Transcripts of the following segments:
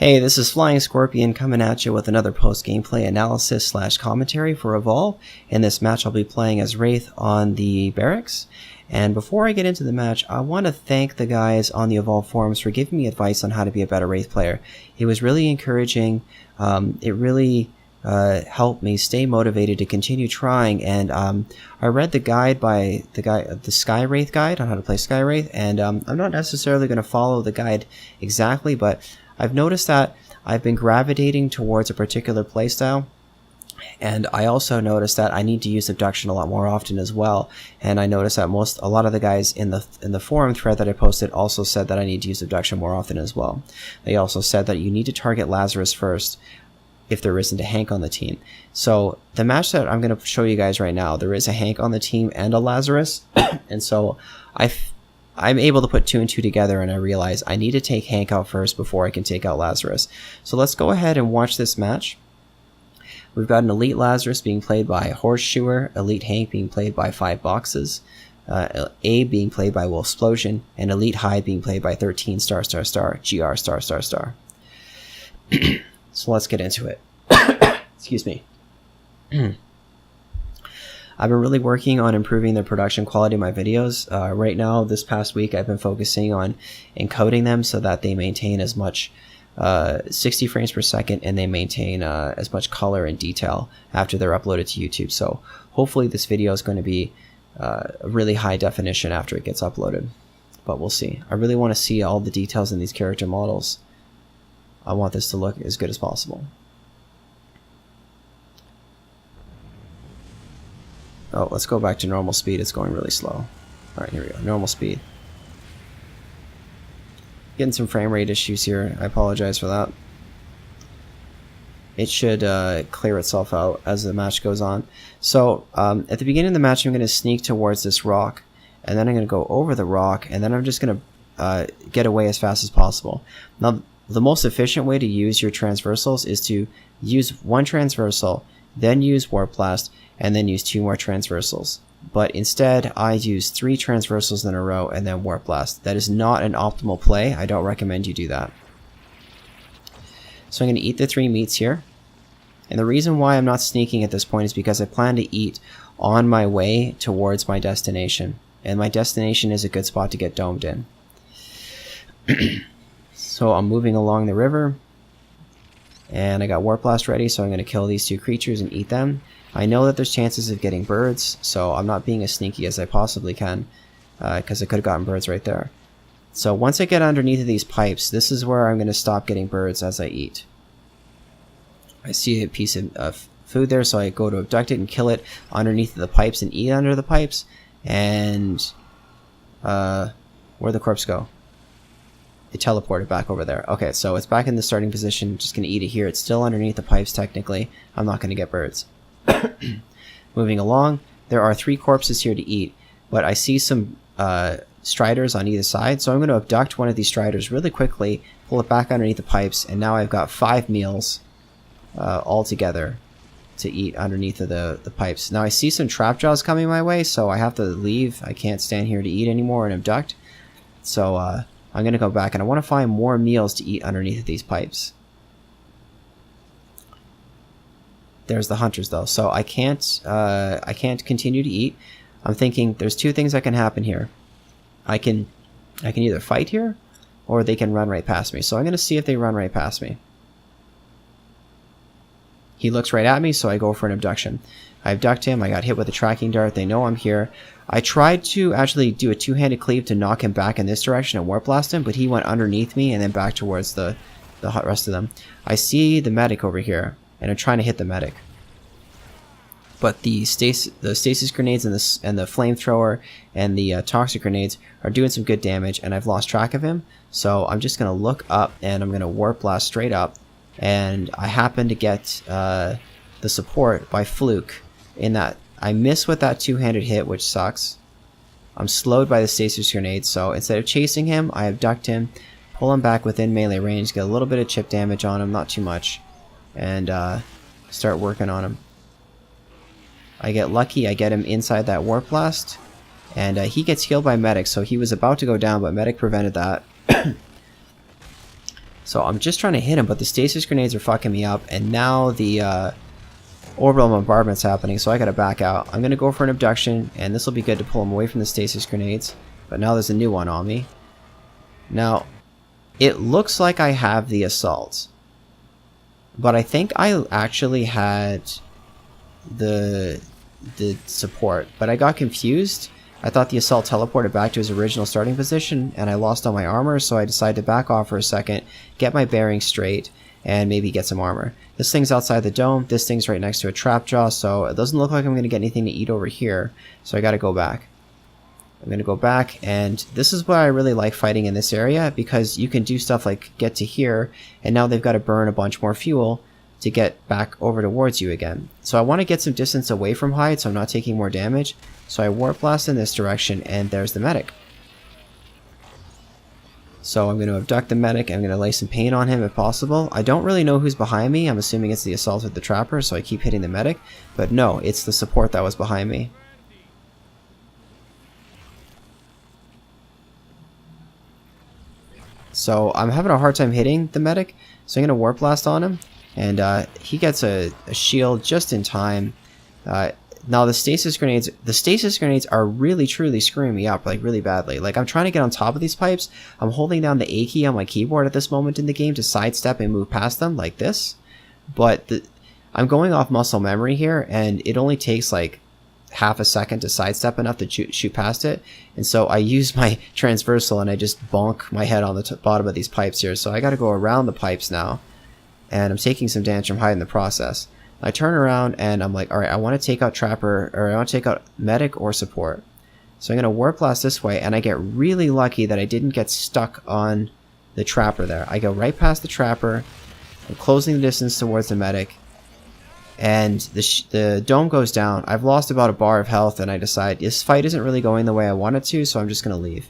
Hey, this is Flying Scorpion coming at you with another post-gameplay analysis / commentary for Evole. In this match I'll be playing as Wraith on the Barracks. And before I get into the match, I want to thank the guys on the Evole forums for giving me advice on how to be a better Wraith player. It was really encouraging. It really helped me stay motivated to continue trying, and I read the guide by the Sky Wraith guide on how to play Sky Wraith, and I'm not necessarily going to follow the guide exactly, but I've noticed that I've been gravitating towards a particular playstyle, and I also noticed that I need to use abduction a lot more often as well. And I noticed that a lot of the guys in the forum thread that I posted also said that I need to use abduction more often as well. They also said that you need to target Lazarus first if there isn't a Hank on the team. So the match that I'm going to show you guys right now, there is a Hank on the team and a Lazarus, and so I'm able to put 2 and 2 together, and I realize I need to take Hank out first before I can take out Lazarus. So let's go ahead and watch this match. We've got an Elite Lazarus being played by Horseshoer, Elite Hank being played by 5 Boxes, A being played by Wolfsplosion, and Elite Hyde being played by 13 ***, GR ****. So let's get into it. Excuse me. I've been really working on improving the production quality of my videos. Right now, this past week, I've been focusing on encoding them so that they maintain as much 60 frames per second, and they maintain as much color and detail after they're uploaded to YouTube. So hopefully this video is going to be really high definition after it gets uploaded, but we'll see. I really want to see all the details in these character models. I want this to look as good as possible. Oh, let's go back to normal speed. It's going really slow. Alright, here we go. Normal speed. Getting some frame rate issues here. I apologize for that. It should clear itself out as the match goes on. So, at the beginning of the match, I'm going to sneak towards this rock, and then I'm going to go over the rock, and then I'm just going to get away as fast as possible. Now, the most efficient way to use your transversals is to use 1 transversal, then use Warp Blast, and then use 2 more transversals. But instead, I use 3 transversals in a row and then Warp Blast. That is not an optimal play. I don't recommend you do that. So I'm going to eat the 3 meats here. And the reason why I'm not sneaking at this point is because I plan to eat on my way towards my destination. And my destination is a good spot to get domed in. So I'm moving along the river. And I got Warp Blast ready, so I'm going to kill these 2 creatures and eat them. I know that there's chances of getting birds, so I'm not being as sneaky as I possibly can, because I could have gotten birds right there. So once I get underneath of these pipes, this is where I'm going to stop getting birds as I eat. I see a piece of food there, so I go to abduct it and kill it underneath the pipes and eat under the pipes. And where'd the corpse go? It teleported back over there. Okay, so it's back in the starting position. Just going to eat it here. It's still underneath the pipes technically. I'm not going to get birds. Moving along, there are 3 corpses here to eat, but I see some striders on either side, so I'm going to abduct one of these striders really quickly, pull it back underneath the pipes, and now I've got 5 meals all together to eat underneath of the pipes. Now I see some trap jaws coming my way, so I have to leave. I can't stand here to eat anymore and abduct, so I'm going to go back, and I want to find more meals to eat underneath of these pipes. There's the hunters though, so I can't continue to eat. I'm thinking there's 2 things that can happen here. I can either fight here, or they can run right past me. So I'm going to see if they run right past me. He looks right at me, so I go for an abduction. I abduct him. I got hit with a tracking dart. They know I'm here. I tried to actually do a 2-handed cleave to knock him back in this direction and Warp Blast him, but he went underneath me and then back towards the rest of them. I see the medic over here, and I'm trying to hit the medic, but the stasis grenades and the flamethrower and the toxic grenades are doing some good damage, and I've lost track of him. So I'm just gonna look up, and I'm gonna Warp Blast straight up, and I happen to get the support by fluke in that I miss with that 2-handed hit, which sucks. I'm slowed by the stasis grenades, so instead of chasing him, I abduct him, pull him back within melee range, get a little bit of chip damage on him, not too much, and start working on him. I get lucky, I get him inside that Warp Blast, and he gets healed by Medic, so he was about to go down, but Medic prevented that. So I'm just trying to hit him, but the stasis grenades are fucking me up, and now the orbital bombardment's happening, so I gotta back out. I'm gonna go for an abduction, and this will be good to pull him away from the stasis grenades, but now there's a new one on me. Now, it looks like I have the assault, but I think I actually had the support, but I got confused. I thought the assault teleported back to his original starting position, and I lost all my armor, so I decided to back off for a second, get my bearings straight, and maybe get some armor. This thing's outside the dome, this thing's right next to a trap jaw, so it doesn't look like I'm going to get anything to eat over here, so I gotta go back. I'm going to go back, and this is why I really like fighting in this area, because you can do stuff like get to here, and now they've got to burn a bunch more fuel to get back over towards you again. So I want to get some distance away from Hyde so I'm not taking more damage. So I warp blast in this direction, and there's the medic. So I'm going to abduct the medic. I'm going to lay some pain on him if possible. I don't really know who's behind me. I'm assuming it's the assault with the trapper, so I keep hitting the medic. But no, it's the support that was behind me. So I'm having a hard time hitting the medic, so I'm going to warp blast on him. And he gets a shield just in time. Now the stasis grenades are really truly screwing me up, like really badly. Like I'm trying to get on top of these pipes. I'm holding down the A key on my keyboard at this moment in the game to sidestep and move past them like this. But I'm going off muscle memory here, and it only takes like half a second to sidestep enough to shoot past it. And so I use my transversal and I just bonk my head on the bottom of these pipes here. So I got to go around the pipes now. And I'm taking some damage from Hyde in the process. I turn around and I'm like, alright, I want to take out Trapper, or I want to take out Medic or Support. So I'm going to warp blast this way, and I get really lucky that I didn't get stuck on the Trapper there. I go right past the Trapper, I'm closing the distance towards the Medic, and the dome goes down. I've lost about a bar of health, and I decide this fight isn't really going the way I want it to, so I'm just going to leave.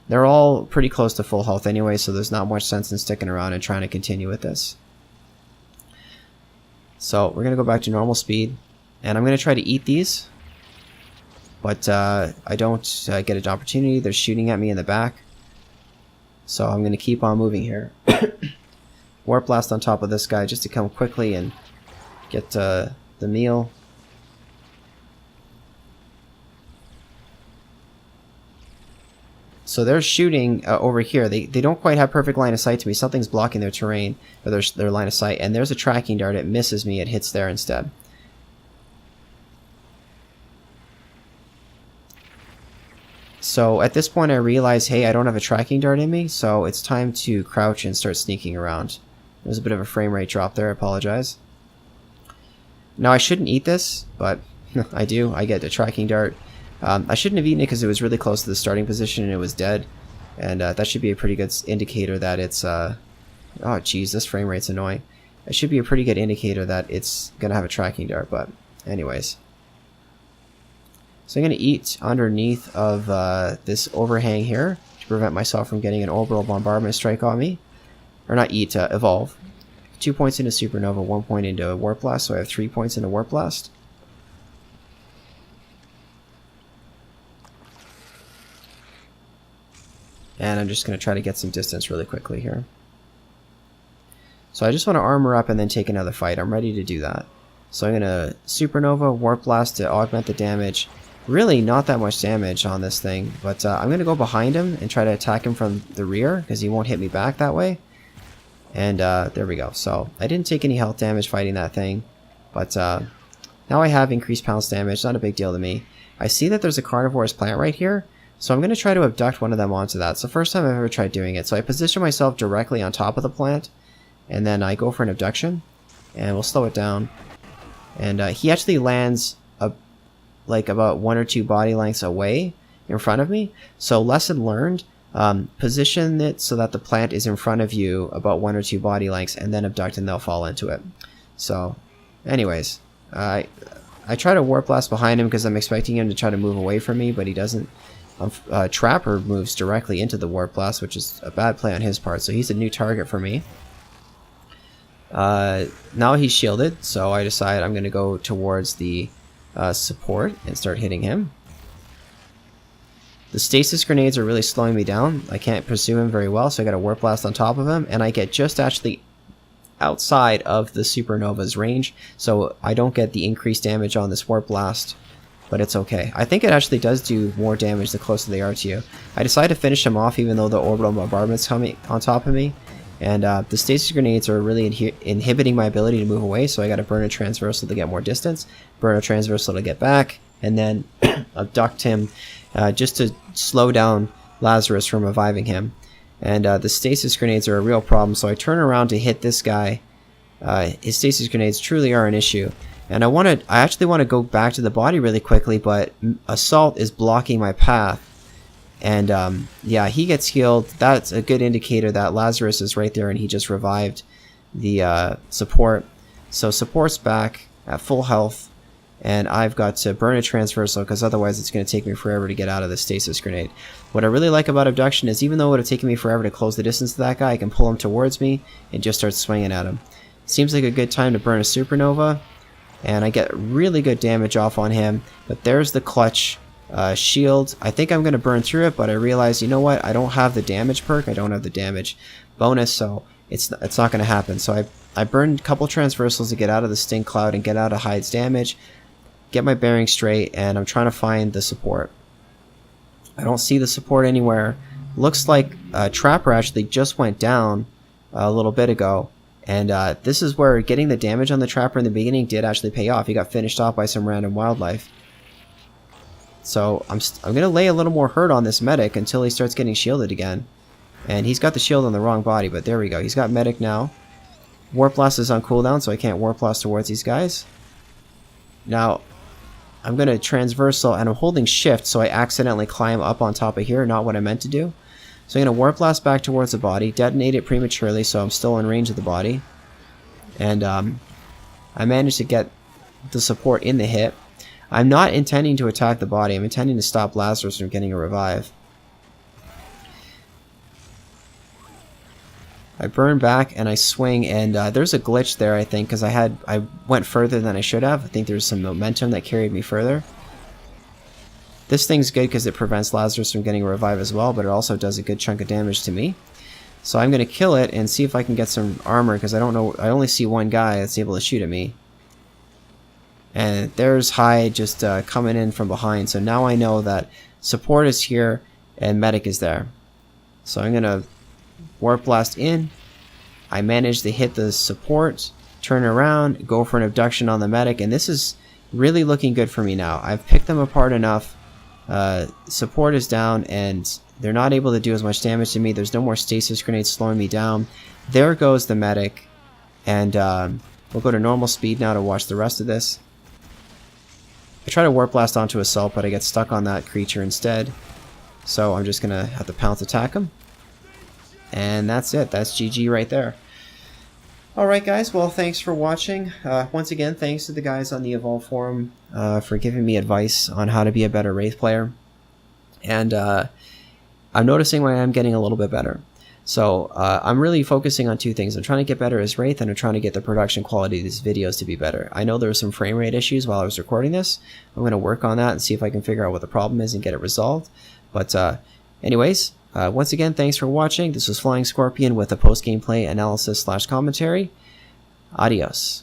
They're all pretty close to full health anyway, so there's not much sense in sticking around and trying to continue with this. So we're going to go back to normal speed, and I'm going to try to eat these, but I don't get an opportunity. They're shooting at me in the back, so I'm going to keep on moving here. Warp blast on top of this guy just to come quickly and get the meal. So they're shooting over here. They don't quite have perfect line of sight to me. Something's blocking their terrain, or their line of sight. And there's a tracking dart. It misses me. It hits there instead. So at this point I realize, hey, I don't have a tracking dart in me, so it's time to crouch and start sneaking around. There's a bit of a frame rate drop there. I apologize. Now I shouldn't eat this, but I do. I get a tracking dart. I shouldn't have eaten it because it was really close to the starting position and it was dead. And that should be a pretty good indicator that it's... oh jeez, this frame rate's annoying. It should be a pretty good indicator that it's going to have a tracking dart, but anyways. So I'm going to eat underneath of this overhang here to prevent myself from getting an orbital bombardment strike on me. Or not eat, evolve. 2 points into supernova, 1 point into warp blast, so I have 3 points into warp blast. And I'm just going to try to get some distance really quickly here. So I just want to armor up and then take another fight. I'm ready to do that. So I'm going to supernova, warp blast to augment the damage. Really not that much damage on this thing, but I'm going to go behind him and try to attack him from the rear because he won't hit me back that way. And there we go. So I didn't take any health damage fighting that thing, but now I have increased pounce damage. Not a big deal to me. I see that there's a carnivorous plant right here. So I'm going to try to abduct one of them onto that. It's the first time I've ever tried doing it. So I position myself directly on top of the plant, and then I go for an abduction, and we'll slow it down. And he actually lands like about 1 or 2 body lengths away in front of me. So lesson learned, position it so that the plant is in front of you about 1 or 2 body lengths, and then abduct and they'll fall into it. So anyways, I try to warp blast behind him because I'm expecting him to try to move away from me, but he doesn't. Trapper moves directly into the warp blast, which is a bad play on his part, so he's a new target for me. Now he's shielded, so I decide I'm going to go towards the support and start hitting him. The stasis grenades are really slowing me down. I can't pursue him very well, so I got a warp blast on top of him, and I get just actually outside of the supernova's range, so I don't get the increased damage on this warp blast, but it's okay. I think it actually does do more damage the closer they are to you. I decided to finish him off even though the orbital bombardment's coming on top of me, and the stasis grenades are really inhibiting my ability to move away, so I got to burn a transversal to get more distance, burn a transversal to get back, and then abduct him just to slow down Lazarus from reviving him. And the stasis grenades are a real problem, so I turn around to hit this guy. His stasis grenades truly are an issue. And I actually want to go back to the body really quickly, but Assault is blocking my path. And yeah, he gets healed. That's a good indicator that Lazarus is right there and he just revived the support. So support's back at full health. And I've got to burn a transversal because otherwise it's going to take me forever to get out of the stasis grenade. What I really like about abduction is even though it would have taken me forever to close the distance to that guy, I can pull him towards me and just start swinging at him. Seems like a good time to burn a supernova, and I get really good damage off on him. But there's the clutch shield. I think I'm going to burn through it, but I realize, you know what, I don't have the damage perk, I don't have the damage bonus, so it's not going to happen. So I burned a couple transversals to get out of the stink cloud and get out of Hyde's damage, get my bearings straight, and I'm trying to find the support. I don't see the support anywhere. Looks like Trapper actually just went down a little bit ago, and this is where getting the damage on the Trapper in the beginning did actually pay off. He got finished off by some random wildlife. So I'm going to lay a little more hurt on this medic until he starts getting shielded again. And he's got the shield on the wrong body, but there we go. He's got medic now. Warp Blast is on cooldown, so I can't Warp Blast towards these guys. Now, I'm going to transversal, and I'm holding shift, so I accidentally climb up on top of here, not what I meant to do. So I'm going to Warp Blast back towards the body, detonate it prematurely, so I'm still in range of the body. And I managed to get the support in the hit. I'm not intending to attack the body, I'm intending to stop Lazarus from getting a revive. I burn back and I swing, and there's a glitch there, I think, because I went further than I should have. I think there's some momentum that carried me further. This thing's good because it prevents Lazarus from getting a revive as well, but it also does a good chunk of damage to me. So I'm going to kill it and see if I can get some armor, because I don't know, I only see one guy that's able to shoot at me. And there's Hyde just coming in from behind, so now I know that support is here and medic is there. So I'm going to Warp Blast in. I managed to hit the support, turn around, go for an abduction on the medic, and this is really looking good for me now. I've picked them apart enough. Support is down, and they're not able to do as much damage to me. There's no more stasis grenades slowing me down. There goes the medic, and we'll go to normal speed now to watch the rest of this. I try to Warp Blast onto Assault, but I get stuck on that creature instead. So I'm just going to have to pounce attack him. And that's it. That's GG right there. Alright guys, well thanks for watching. Once again, thanks to the guys on the Evole forum for giving me advice on how to be a better Wraith player. And I'm noticing I am getting a little bit better. So I'm really focusing on two things. I'm trying to get better as Wraith, and I'm trying to get the production quality of these videos to be better. I know there were some frame rate issues while I was recording this. I'm going to work on that and see if I can figure out what the problem is and get it resolved. But anyways, once again, thanks for watching. This was Flying Scorpion with a post-gameplay analysis / commentary. Adios.